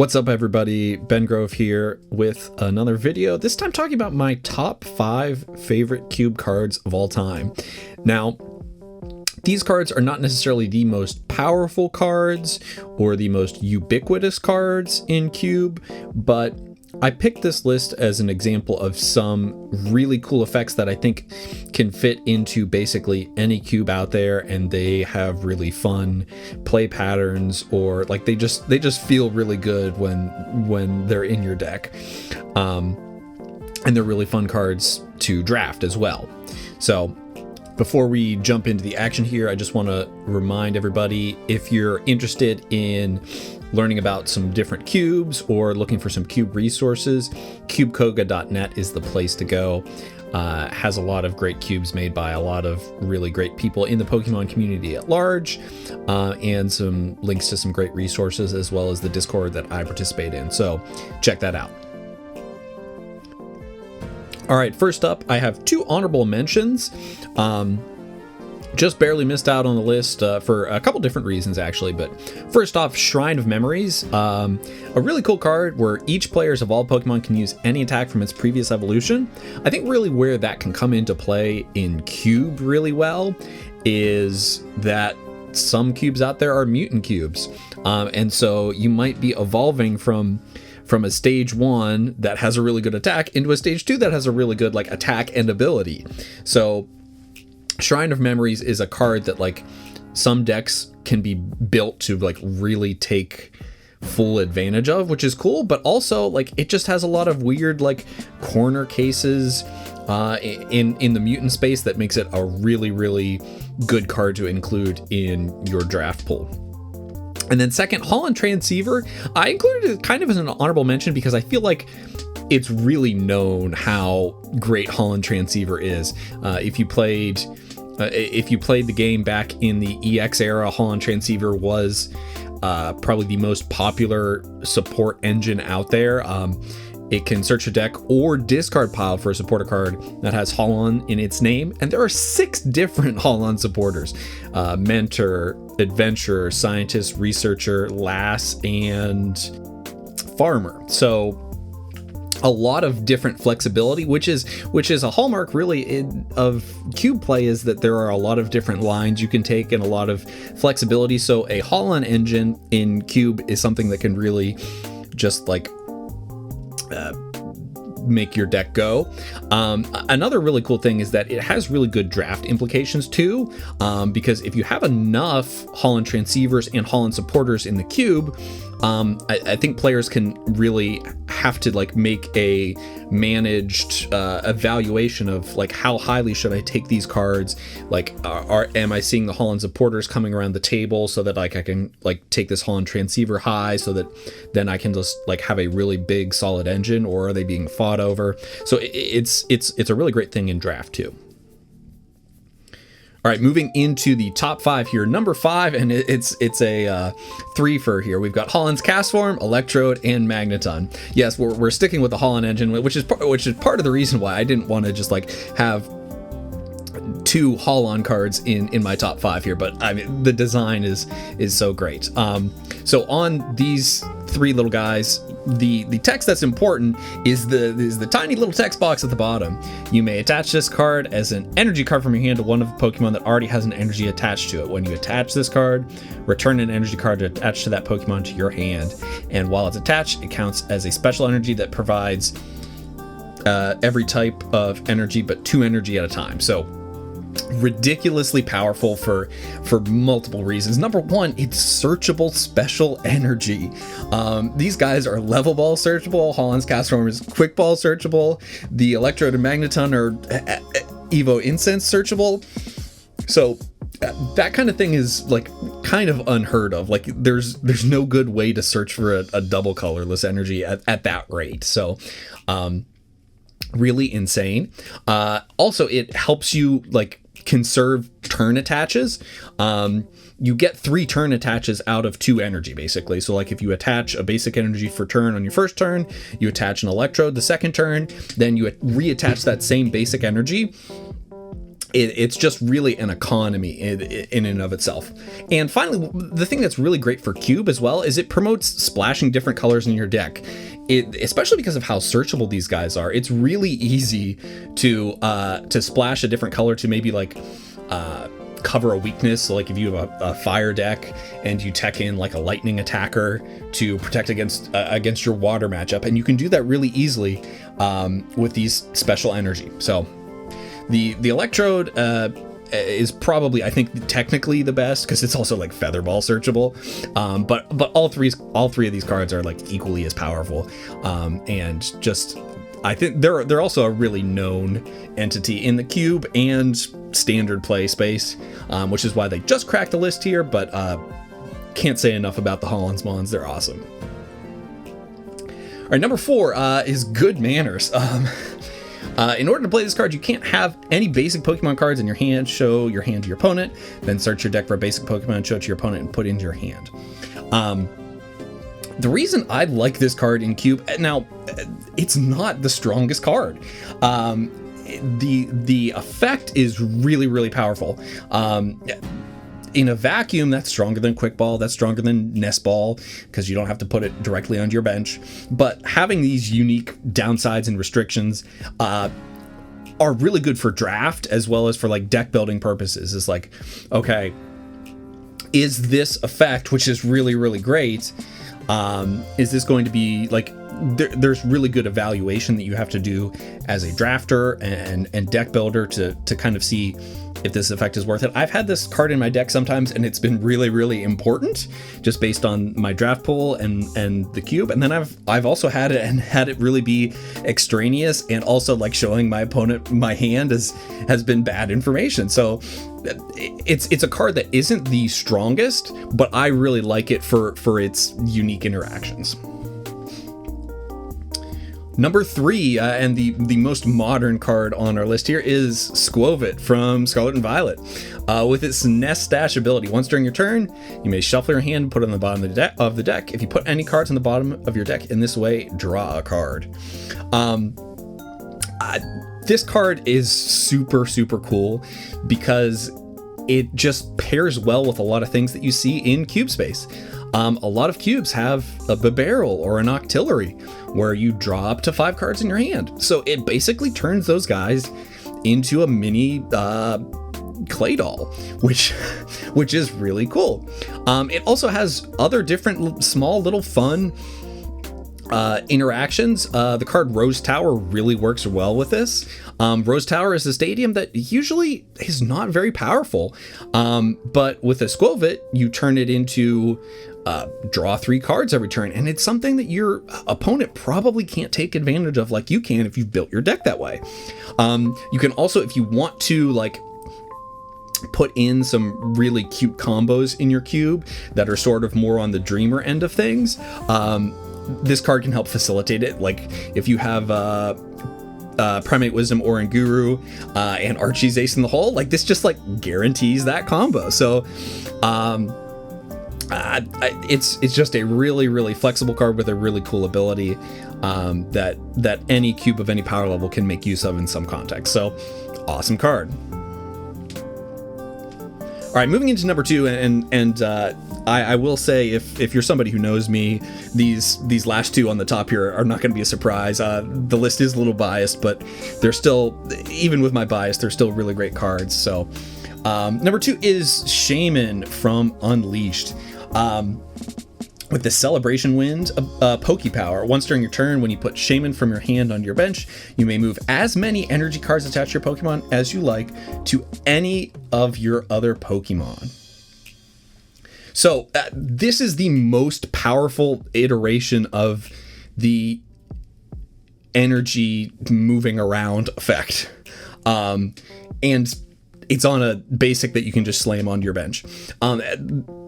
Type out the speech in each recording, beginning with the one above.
What's up, everybody? Ben Grove here with another video, this time talking about my top 5 favorite cube cards of all time. Now, these cards are not necessarily the most powerful cards or the most ubiquitous cards in Cube, but I picked this list as an example of some really cool effects that I think can fit into basically any cube out there, and they have really fun play patterns, or like they just feel really good when they're in your deck, and they're really fun cards to draft as well. So before we jump into the action here, I just want to remind everybody, if you're interested in learning about some different cubes or looking for some cube resources, cubekoga.net is the place to go. Has a lot of great cubes made by a lot of really great people in the Pokemon community at large, and some links to some great resources, as well as the Discord that I participate in. So check that out. All right, first up, I have 2 honorable mentions. Just barely missed out on the list for a couple different reasons, actually. But first off, Shrine of Memories, a really cool card where each player's evolved Pokemon can use any attack from its previous evolution. I think really where that can come into play in Cube really well is that some cubes out there are mutant cubes, and so you might be evolving from a stage 1 that has a really good attack into a stage 2 that has a really good like attack and ability. So Shrine of Memories is a card that like some decks can be built to like really take full advantage of, which is cool, but also like it just has a lot of weird like corner cases in the mutant space that makes it a really good card to include in your draft pool. And then second, Holland Transceiver, I included it kind of as an honorable mention because I feel like it's really known how great Holland Transceiver is. If you played the game back in the EX era, Holland Transceiver was probably the most popular support engine out there. It can search a deck or discard pile for a supporter card that has Holland in its name, and there are 6 different Holland supporters: Mentor, Adventurer, Scientist, Researcher, Lass, and Farmer. So a lot of different flexibility, which is a hallmark really of cube play, is that there are a lot of different lines you can take and a lot of flexibility. So a Holland engine in cube is something that can really just like make your deck go. Another really cool thing is that it has really good draft implications too, because if you have enough Holland Transceivers and Holland supporters in the cube, I think players can really have to like make a managed evaluation of like how highly should I take these cards. Like, am I seeing the Holland supporters coming around the table so that like I can like take this Holland Transceiver high so that then I can just like have a really big solid engine, or are they being fought over? So it's a really great thing in draft too. All right, moving into the top 5 here. Number 5, and it's a 3-fer here. We've got Holland's Castform, Electrode, and Magneton. Yes, we're sticking with the Holland engine, which is part of the reason why I didn't want to just like have 2 Holland cards in my top 5 here. But I mean, the design is so great. So on these 3 little guys, the text that's important is the tiny little text box at the bottom. You may attach this card as an energy card from your hand to one of the Pokemon that already has an energy attached to it. When you attach this card, return an energy card attached to that Pokemon to your hand. And while it's attached, it counts as a special energy that provides every type of energy, but 2 energy at a time. So ridiculously powerful for multiple reasons. Number 1, it's searchable special energy. These guys are level ball searchable. Holland's Castform is quick ball searchable. The Electrode and Magneton are Evo Incense searchable. So that kind of thing is like kind of unheard of. Like there's no good way to search for a double colorless energy at that rate. So really insane. Also, it helps you like conserve turn attaches. You get 3 turn attaches out of 2 energy, basically. So like if you attach a basic energy for turn on your first turn, you attach an Electrode the second turn, then you reattach that same basic energy, it's just really an economy in and of itself. And finally, the thing that's really great for Cube as well is it promotes splashing different colors in your deck. Especially because of how searchable these guys are, it's really easy to splash a different color to maybe like cover a weakness. So like if you have a fire deck and you tech in like a lightning attacker to protect against your water matchup, and you can do that really easily with these special energy. So the Electrode is probably, I think, technically the best because it's also like Featherball searchable. But all three of these cards are like equally as powerful, and just I think they're also a really known entity in the Cube and standard play space, which is why they just cracked the list here. But can't say enough about the Holland's Mons. They're awesome. All right, number 4 is Good Manners. In order to play this card, you can't have any basic Pokemon cards in your hand. Show your hand to your opponent, then search your deck for a basic Pokemon, show it to your opponent, and put it into your hand. The reason I like this card in Cube, now, it's not the strongest card. The effect is really, really powerful. In a vacuum, that's stronger than Quick Ball, that's stronger than Nest Ball, because you don't have to put it directly onto your bench. But having these unique downsides and restrictions are really good for draft as well as for like deck building purposes. It's like, okay, is this effect, which is really, really great, is this going to be like, there's really good evaluation that you have to do as a drafter and deck builder to kind of see if this effect is worth it. I've had this card in my deck sometimes, and it's been really, really important just based on my draft pool and the Cube. And then I've also had it and had it really be extraneous and also like showing my opponent my hand has been bad information. So it's a card that isn't the strongest, but I really like it for its unique interactions. Number 3, and the most modern card on our list here, is Squovit from Scarlet and Violet. With its Nest Stash ability, once during your turn, you may shuffle your hand and put it on the bottom of the deck. If you put any cards on the bottom of your deck in this way, draw a card. This card is super, super cool because it just pairs well with a lot of things that you see in Cube space. A lot of cubes have a barrel or an octillery where you draw up to 5 cards in your hand. So it basically turns those guys into a mini clay doll, which is really cool. It also has other different small little fun interactions. The card Rose Tower really works well with this. Rose Tower is a stadium that usually is not very powerful, but with a Squovit, you turn it into draw 3 cards every turn, and it's something that your opponent probably can't take advantage of like you can if you've built your deck that way. You can also, if you want to like put in some really cute combos in your Cube that are sort of more on the dreamer end of things, this card can help facilitate it. Like if you have Primate Wisdom, Orin Guru, and Archie's Ace in the Hole, like this just like guarantees that combo. So it's just a really, really flexible card with a really cool ability that any Cube of any power level can make use of in some context. So awesome card. All right, moving into number 2, and I will say, if you're somebody who knows me, these last 2 on the top here are not going to be a surprise. The list is a little biased, but they're still, even with my bias, they're still really great cards. So number 2 is Shaman from Unleashed. With the Celebration Wind, Poke Power. Once during your turn, when you put Shaman from your hand onto your bench, you may move as many energy cards attached to your Pokemon as you like to any of your other Pokemon. So this is the most powerful iteration of the energy moving around effect. And it's on a basic that you can just slam onto your bench.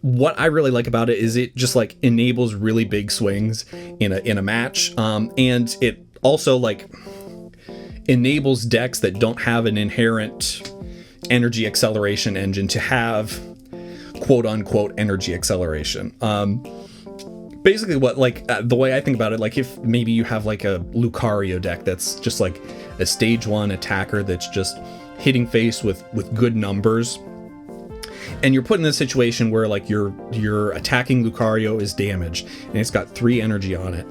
What I really like about it is it just like enables really big swings in a match, and it also like enables decks that don't have an inherent energy acceleration engine to have quote unquote energy acceleration. Basically what like the way I think about it, like if maybe you have like a Lucario deck that's just like a stage 1 attacker that's just hitting face with good numbers, and you're put in a situation where like your attacking Lucario is damaged and it's got 3 energy on it,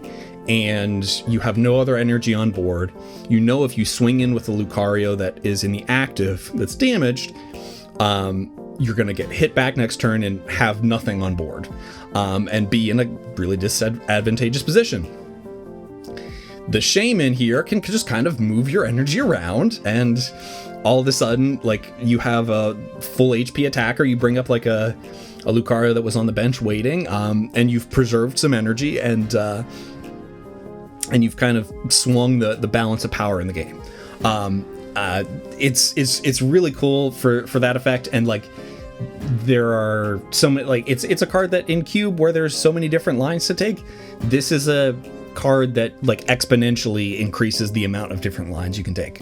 and you have no other energy on board. You know, if you swing in with a Lucario that is in the active that's damaged, you're going to get hit back next turn and have nothing on board, and be in a really disadvantageous position. The Shaman here can just kind of move your energy around, and all of a sudden, like, you have a full HP attacker. You bring up like a Lucario that was on the bench waiting, and you've preserved some energy, and you've kind of swung the balance of power in the game. It's really cool for that effect, and like there are so many, like it's a card that in Cube where there's so many different lines to take, this is a card that like exponentially increases the amount of different lines you can take.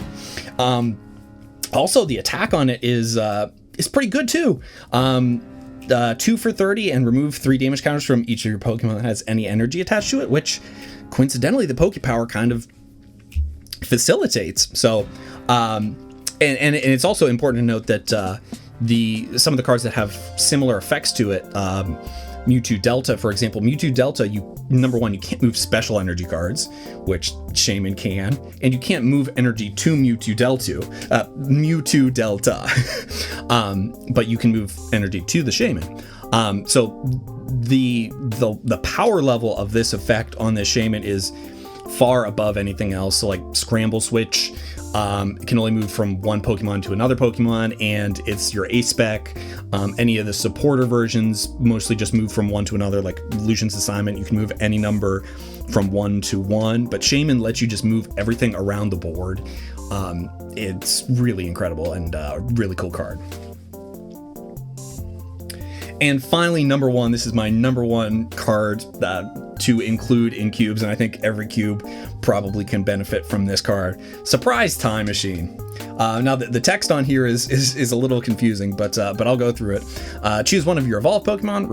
Also, the attack on it is pretty good too. 2 for 30 and remove 3 damage counters from each of your Pokemon that has any energy attached to it, which coincidentally the Pokepower kind of facilitates. So, and it's also important to note that some of the cards that have similar effects to it, Mewtwo Delta, for example. Mewtwo Delta, number one, you can't move special energy cards, which Shaman can, and you can't move energy to Mewtwo Delta, but you can move energy to the Shaman. So the power level of this effect on this Shaman is far above anything else. So like Scramble Switch, it can only move from one Pokemon to another Pokemon, and it's your A-Spec. Any of the supporter versions mostly just move from one to another, like Lucian's Assignment. You can move any number from 1 to 1, but Shaman lets you just move everything around the board. It's really incredible and a really cool card. And finally, number 1, this is my number 1 card to include in cubes, and I think every cube probably can benefit from this card. Surprise Time Machine. Now the text on here is a little confusing, but I'll go through it. Choose one of your evolved Pokemon,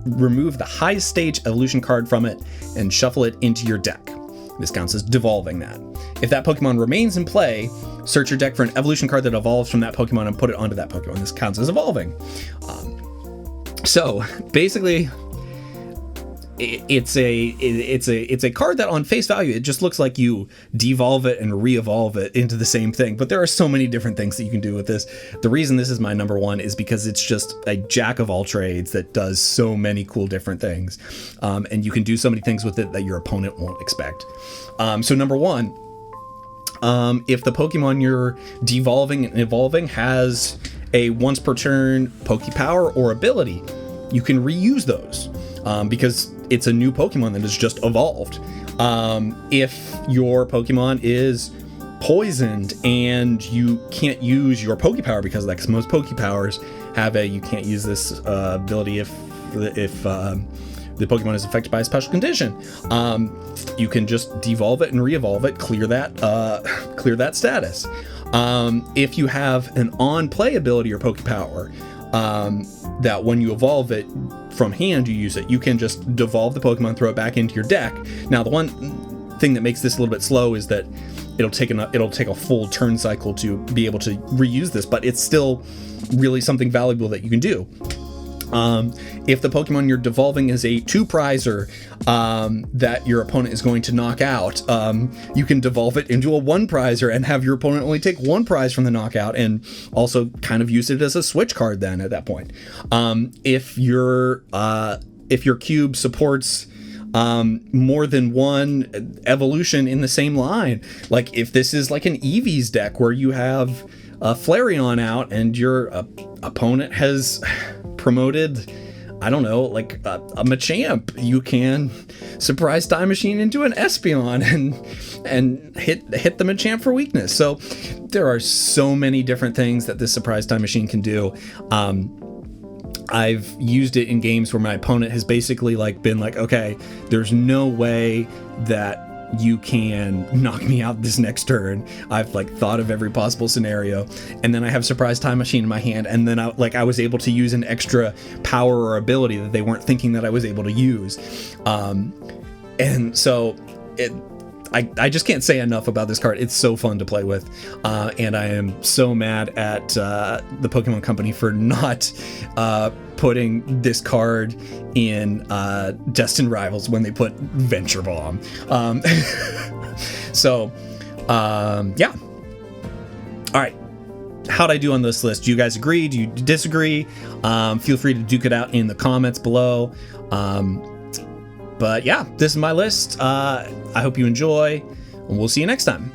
remove the highest stage evolution card from it, and shuffle it into your deck. This counts as devolving that. If that Pokemon remains in play, search your deck for an evolution card that evolves from that Pokemon and put it onto that Pokemon. This counts as evolving. So basically, it's a card that on face value, it just looks like you devolve it and re-evolve it into the same thing. But there are so many different things that you can do with this. The reason this is my number 1 is because it's just a jack of all trades that does so many cool different things. And you can do so many things with it that your opponent won't expect. So number 1, if the Pokemon you're devolving and evolving has a once per turn Pokepower or ability, you can reuse those because it's a new Pokemon that has just evolved. If your Pokemon is poisoned and you can't use your Pokepower because of that, because most Pokepowers have you can't use this ability if the Pokemon is affected by a special condition. You can just devolve it and re-evolve it, clear that status. If you have an on-play ability or Pokepower, that when you evolve it from hand, you use it, you can just devolve the Pokemon, throw it back into your deck. Now, the one thing that makes this a little bit slow is that it'll take a full turn cycle to be able to reuse this, but it's still really something valuable that you can do. If the Pokemon you're devolving is a 2-prizer that your opponent is going to knock out, you can devolve it into a 1-prizer and have your opponent only take 1 prize from the knockout, and also kind of use it as a switch card then at that point. If your cube supports more than one evolution in the same line, like if this is like an Eevee's deck where you have a Flareon out and your opponent has promoted, I don't know, like a Machamp, you can Surprise Time Machine into an Espeon and hit the Machamp for weakness. So there are so many different things that this Surprise Time Machine can do. I've used it in games where my opponent has basically been like, okay, there's no way that you can knock me out this next turn. I've thought of every possible scenario, and then I have Surprise Time Machine in my hand, and then I was able to use an extra power or ability that they weren't thinking that I was able to use. And so I just can't say enough about this card. It's so fun to play with, and I am so mad at the Pokemon Company for not putting this card in Destined Rivals when they put Venture Bomb. Yeah. All right. How'd I do on this list? Do you guys agree? Do you disagree? Feel free to duke it out in the comments below. But yeah, this is my list. I hope you enjoy, and we'll see you next time.